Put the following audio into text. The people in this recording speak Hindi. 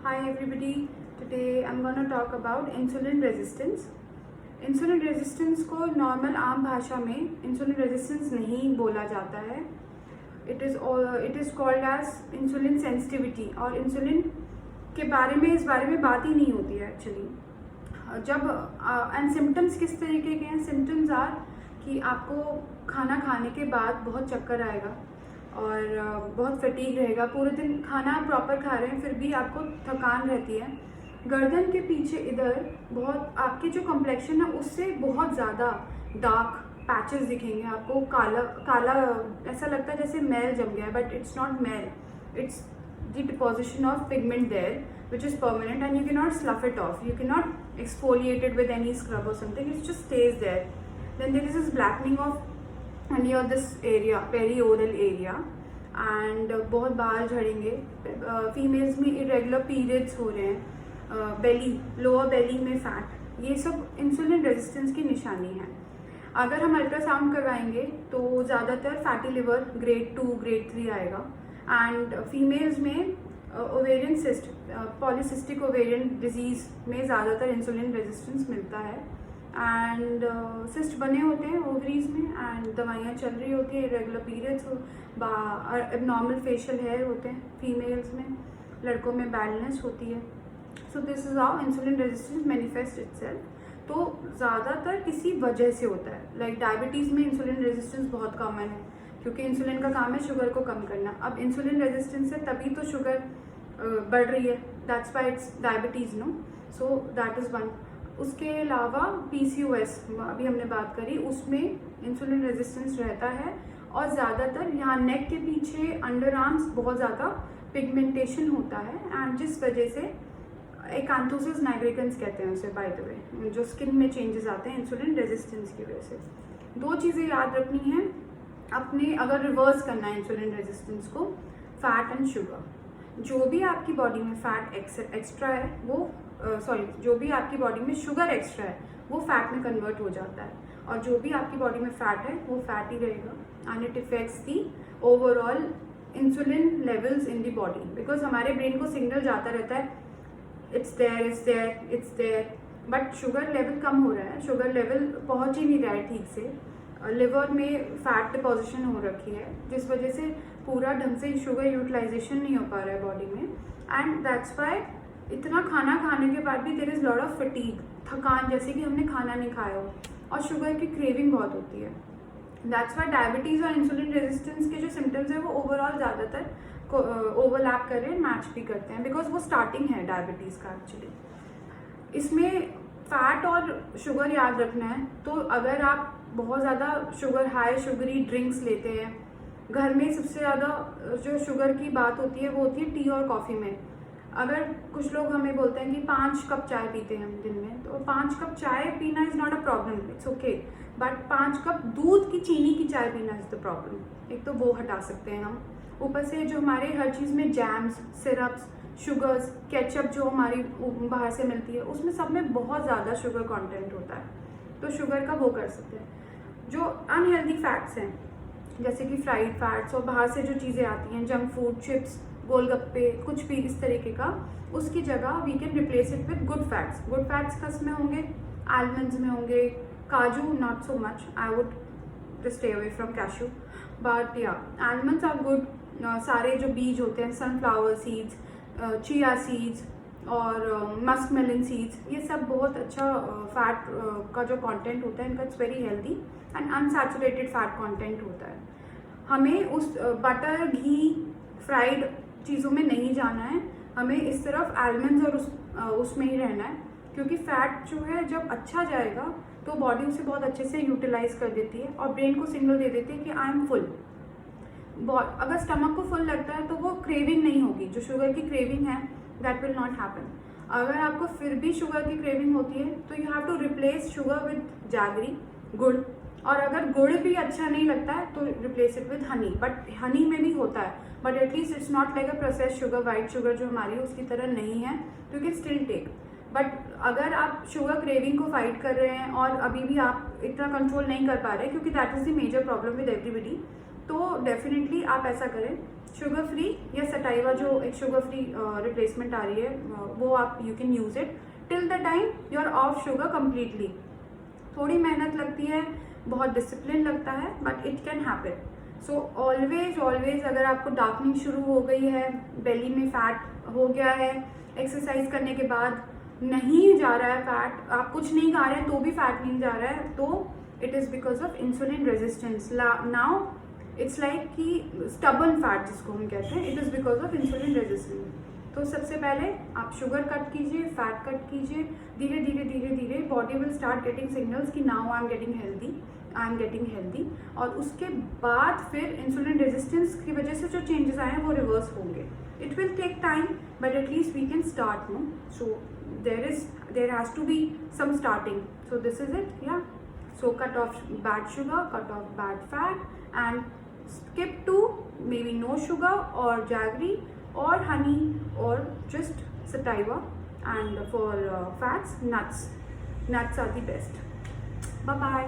Hi everybody, today I'm going to talk about insulin resistance. Insulin resistance को नॉर्मल आम भाषा में इंसुलिन रेजिस्टेंस नहीं बोला जाता है. It is called as insulin sensitivity. और इंसुलिन के बारे में इस बारे में बात ही नहीं होती है एक्चुअली. जब एंड सिम्टम्स किस तरीके के हैं. सिम्टम्स आर कि आपको खाना खाने के बाद बहुत चक्कर आएगा और बहुत फटीग रहेगा. पूरे दिन खाना प्रॉपर खा रहे हैं फिर भी आपको थकान रहती है. गर्दन के पीछे इधर बहुत आपकी जो कॉम्प्लेक्शन है उससे बहुत ज़्यादा डार्क पैचेस दिखेंगे आपको. काला काला ऐसा लगता है जैसे मैल जम गया है, बट इट्स नॉट मैल. It's the deposition of pigment there which is permanent and you cannot slough it off. You cannot exfoliate it with any scrub or something. It just stays there. Then there is this blackening of near this area, perioral area, and बहुत बाल झड़ेंगे. फीमेल्स में इरेगुलर पीरियड्स हो रहे हैं. बेली, लोअर बेली में फैट, ये सब इंसुलिन रेजिस्टेंस की निशानी है. अगर हम अल्ट्रासाउंड करवाएंगे तो ज़्यादातर फैटी लिवर ग्रेड 2 ग्रेड 3 आएगा. एंड फीमेल्स में ovarian cyst, polycystic ovarian disease में ज़्यादातर इंसुलिन रेजिस्टेंस मिलता है. एंड सिस्ट बने होते हैं ओवरीज में एंड दवाइयाँ चल रही होती है. Irregular periods abnormal facial hair होते हैं फीमेल्स में. लड़कों में बैलनेस होती है. So this is how insulin resistance manifest itself. तो ज़्यादातर किसी वजह से होता है. लाइक डायबिटीज़ में इंसुलिन रेजिस्टेंस बहुत कॉमन है क्योंकि इंसुलिन का काम है शुगर को कम करना. अब इंसुलिन रेजिस्टेंस है तभी तो शुगर बढ़ रही है. That's why it's diabetes, no. So that is one. उसके अलावा PCOS अभी हमने बात करी, उसमें इंसुलिन रेजिस्टेंस रहता है. और ज़्यादातर यहाँ नेक के पीछे अंडर आर्म्स बहुत ज़्यादा पिगमेंटेशन होता है. एंड जिस वजह से एकांथोसिस नाइग्रिकन्स कहते हैं उसे, बाय द वे, जो स्किन में चेंजेस आते हैं इंसुलिन रेजिस्टेंस की वजह से. दो चीज़ें याद रखनी है अपने, अगर रिवर्स करना है इंसुलिन रेजिस्टेंस को. Fat and sugar. जो भी आपकी बॉडी में फैट एक्स्ट्रा है वो जो भी आपकी बॉडी में शुगर एक्स्ट्रा है वो फैट में कन्वर्ट हो जाता है. और जो भी आपकी बॉडी में फैट है वो फैट ही रहेगा. And it effects the overall insulin levels in the body. Because हमारे ब्रेन को सिग्नल जाता रहता है it's there, it's there, it's there. But sugar level कम हो रहा है, शुगर लेवल पहुंच ही नहीं रहा है ठीक से. लिवर में फैट डिपोजिशन हो रखी है जिस वजह से पूरा ढंग से शुगर यूटिलाइजेशन नहीं हो पा रहा है बॉडी में. एंड दैट्स वाई इतना खाना खाने के बाद भी there is lot of fatigue, थकान, जैसे कि हमने खाना नहीं खाया हो. और शुगर की क्रेविंग बहुत होती है. दैट्स वाई डायबिटीज़ और इंसुलिन रेजिस्टेंस के जो सिम्टम्स हैं वो ओवरऑल ज़्यादातर ओवरलैप कर रहे हैं, मैच भी करते हैं. बिकॉज वो स्टार्टिंग है डायबिटीज़ का एक्चुअली. इसमें फैट और शुगर याद रखना है. तो अगर आप बहुत ज़्यादा शुगर, हाई शुगरी ड्रिंक्स लेते हैं, घर में सबसे ज़्यादा जो शुगर की बात होती है वो होती है टी और कॉफ़ी में. अगर कुछ लोग हमें बोलते हैं कि 5 कप चाय पीते हैं हम दिन में, तो 5 कप चाय पीना is not a problem, it's okay. But 5 cup दूध की चीनी की चाय पीना इज़ द प्रॉब्लम. एक तो वो हटा सकते हैं हम. ऊपर से जो हमारे हर चीज़ में जैम्स, सिरप्स, शुगर्स, केचप जो हमारी बाहर से मिलती है उसमें सब में बहुत ज़्यादा शुगर कंटेंट होता है. तो शुगर का वो कर सकते हैं. जो अनहेल्दी फैट्स हैं जैसे कि फ्राइड फैट्स और बाहर से जो चीज़ें आती हैं, जंक फूड, चिप्स, गोलगप्पे, कुछ भी इस तरीके का, उसकी जगह we can replace it with good fats. Good fats किस में होंगे? आलमंड्स में होंगे. काजू not so much, I would just stay away from cashew. But yeah almonds are good. सारे जो बीज होते हैं, सनफ्लावर सीड्स, चिया सीड्स और मस्क मेलन सीड्स, ये सब बहुत अच्छा फैट का जो कंटेंट होता है इनका, it's very healthy. And unsaturated fat content होता है. हमें उस बटर, घी, फ्राइड चीज़ों में नहीं जाना है. हमें इस तरफ आलमंड्स और उसमें ही रहना है. क्योंकि फैट जो है जब अच्छा जाएगा तो बॉडी उसे बहुत अच्छे से यूटिलाइज कर देती है और ब्रेन को सिग्नल दे देती है कि आई एम फुल. अगर स्टमक को फुल लगता है तो वो क्रेविंग नहीं होगी. जो शुगर की क्रेविंग है दैट विल नॉट हैपन. अगर आपको फिर भी शुगर की क्रेविंग होती है तो you have to replace sugar with jaggery, गुड़. और अगर गुड़ भी अच्छा नहीं लगता है तो replace it with honey. But honey में भी होता है, but at least it's not like a process sugar, white sugar जो हमारी है उसकी तरह नहीं है, तो you can still take. But अगर आप शुगर क्रेविंग को फाइट कर रहे हैं और अभी भी आप इतना कंट्रोल नहीं कर पा रहे, क्योंकि that is the major problem with everybody, तो डेफिनेटली आप ऐसा करें, शुगर फ्री या सटाइवा जो एक शुगर फ्री रिप्लेसमेंट आ रही है वो आप you can use it till the time you are off sugar completely. थोड़ी मेहनत लगती है, बहुत डिसिप्लिन लगता है, but it can happen. So always अगर आपको डार्कनिंग शुरू हो गई है, बेली में फैट हो गया है, एक्सरसाइज करने के बाद नहीं जा रहा है फैट, आप कुछ नहीं खा रहे हैं तो भी फैट नहीं जा रहा है, तो it is because of insulin resistance. Now it's like कि स्टबन फैट जिसको हम कहते हैं, it is because of insulin resistance. तो सबसे पहले आप शुगर कट कीजिए, फैट कट कीजिए, धीरे धीरे body will start getting signals कि now I am getting healthy, और उसके बाद फिर इंसुलिन रेजिस्टेंस की वजह से जो चेंजेस आए हैं वो रिवर्स होंगे। It will take time but at least we can start no. So there has to be some starting. So this is it, yeah. So cut off bad sugar, cut off bad fat, and skip to maybe no sugar or jaggery or honey or just sativa, and for fats, nuts are the best. Bye bye.